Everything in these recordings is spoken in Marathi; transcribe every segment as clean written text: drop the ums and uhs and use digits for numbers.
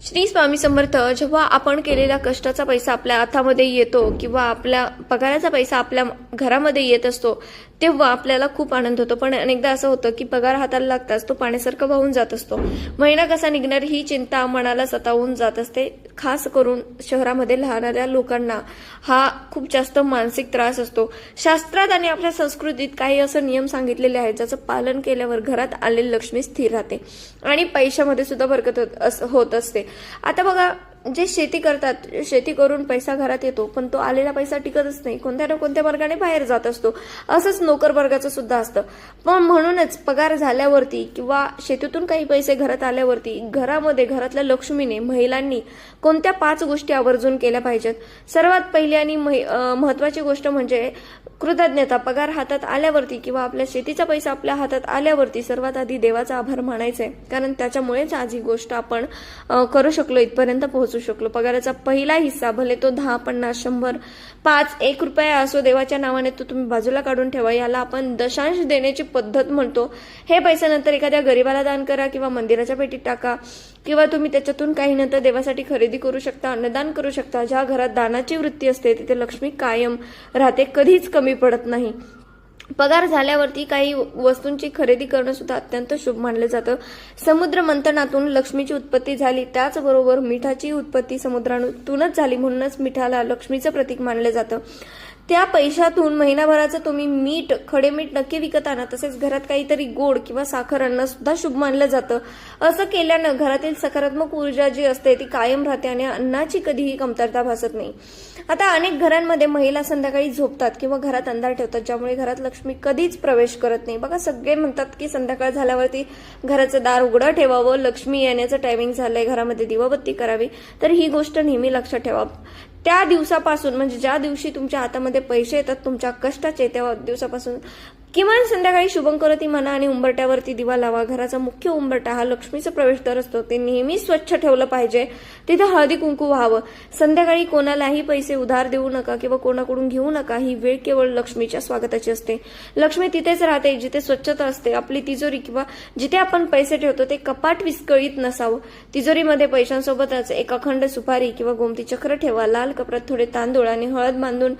श्री स्वामी समर्थ. जेव्हा आपण केलेल्या कष्टाचा पैसा आपल्या हातामध्ये येतो किंवा आपल्या पगाराचा पैसा आपल्या घरामध्ये येत असतो तेव्हा आपल्याला खूप आनंद होतो. पण अनेकदा असं होतं की पगार हाताला लागताच तो पाण्यासारखा वाहून जात असतो. महिना कसा निघणार ही चिंता मनाला सतावून जात असते. खास करून शहरामध्ये राहणाऱ्या लोकांना हा खूप जास्त मानसिक त्रास असतो. शास्त्रात आणि आपल्या संस्कृतीत काही असं नियम सांगितलेले आहेत ज्याचं पालन केल्यावर घरात आलेली लक्ष्मी स्थिर राहते आणि पैशामध्ये सुद्धा बरकत होत असते. आता बघा, जे शेती करतात, शेती करून पैसा घरात येतो पण तो आलेला पैसा टिकतच नाही, कोणत्या ना कोणत्या मार्गाने बाहेर जात असतो. असंच नोकर वर्गाचं सुद्धा असतं. पण म्हणूनच पगार झाल्यावरती किंवा शेतीतून काही पैसे घरात आल्यावरती घरामध्ये घरातल्या लक्ष्मीने महिलांनी कोणत्या 5 गोष्टी आवर्जून केल्या पाहिजेत. सर्वात पहिली आणि महत्वाची गोष्ट म्हणजे कृतज्ञता. पगार हातात आल्यावरती किंवा आपल्या शेतीचा पैसा आपल्या हातात आल्यावरती सर्वात आधी देवाचा आभार मानायचे, कारण त्याच्यामुळेच आज ही गोष्ट आपण करू शकलो, इथपर्यंत पोहोचू शकलो. पगाराचा पहिला हिस्सा, भले तो 10, 50, 100, 5, 1 रुपया असो, देवाच्या नावाने तो तुम्ही बाजूला काढून ठेवा. याला आपण दशांश देण्याची पद्धत म्हणतो. हे पैसे नंतर एखाद्या गरीबाला दान करा किंवा मंदिराच्या पेटीत टाका किंवा तुम्ही त्याच्यातून काही नंतर देवासाठी खरेदी करू शकता, अन्नदान करू शकता. ज्या घरात दानाची वृत्ती असते तिथे लक्ष्मी कायम राहते, कधीच कमी पडत नाही. पगार झाल्यावरती काही वस्तूंची खरेदी करणं सुद्धा अत्यंत शुभ मानलं जातं. समुद्र मंथनातून लक्ष्मीची उत्पत्ती झाली, त्याचबरोबर मिठाची उत्पत्ती समुद्रातूनच झाली, म्हणूनच मिठाला लक्ष्मीचं प्रतीक मानलं जातं. त्या पैशातून महिनाभराचं तुम्ही मीठ, खडे मीठ नक्की विकत आणा. तसेच घरात काहीतरी गोड किंवा साखर आणणं सुद्धा शुभ मानलं जातं. असं केल्यानं घरातील सकारात्मक ऊर्जा जी असते ती कायम राहते आणि अन्नाची कधीही कमतरता भासत नाही. आता अनेक घरांमध्ये महिला संध्याकाळी झोपतात किंवा घरात अंधार ठेवतात, ज्यामुळे घरात लक्ष्मी कधीच प्रवेश करत नाही. बघा, सगळे म्हणतात की संध्याकाळ झाल्यावरती घराचं दार उघडं ठेवावं, लक्ष्मी येण्याचं टायमिंग झालंय, घरामध्ये दिवाबत्ती करावी. तर ही गोष्ट नेहमी लक्षात ठेवा. त्या दिवसापासून, म्हणजे ज्या दिवशी तुमच्या हातामध्ये पैसे येतात तुमच्या कष्टाचे, त्या दिवसापासून किमान संध्याकाळी शुभंकरोती म्हणा आणि उंबरट्यावरती दिवा लावा. घराचा मुख्य उंबरटा हा लक्ष्मीचा प्रवेशद्वार असतो, ते नेहमी स्वच्छ ठेवलं पाहिजे. तिथे हळदी कुंकू व्हावं. संध्याकाळी कोणालाही पैसे उधार देऊ नका किंवा कोणाकडून घेऊ नका. ही वेळ केवळ लक्ष्मीच्या स्वागताची असते. लक्ष्मी तिथेच राहते जिथे स्वच्छता असते. आपली तिजोरी किंवा जिथे आपण पैसे ठेवतो ते कपाट विस्कळीत नसावं. तिजोरीमध्ये पैशांसोबतच एक अखंड सुपारी किंवा गोमती चक्र ठेवा. लाल कपड्यात थोडे तांदूळ आणि हळद बांधून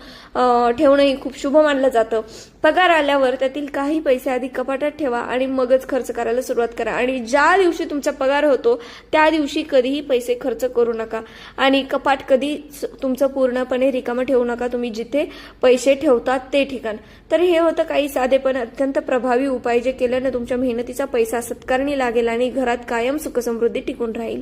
ठेवणंही खूप शुभ मानलं जातं. पगार आल्यावर त्यातील काही पैसे आधी कपाटात ठेवा आणि मगच खर्च करायला सुरुवात करा. आणि ज्या दिवशी तुमचा पगार होतो त्या दिवशी कधीही पैसे खर्च करू नका आणि कपाट कधी तुमचं पूर्णपणे रिकामं ठेवू नका. तुम्ही जिथे पैसे ठेवतात ते ठिकाण. तर हे होतं काही साधे पण अत्यंत प्रभावी उपाय, जे केल्यानं तुमच्या मेहनतीचा पैसा सत्कारणी लागेल आणि घरात कायम सुखसमृद्धी टिकून राहील.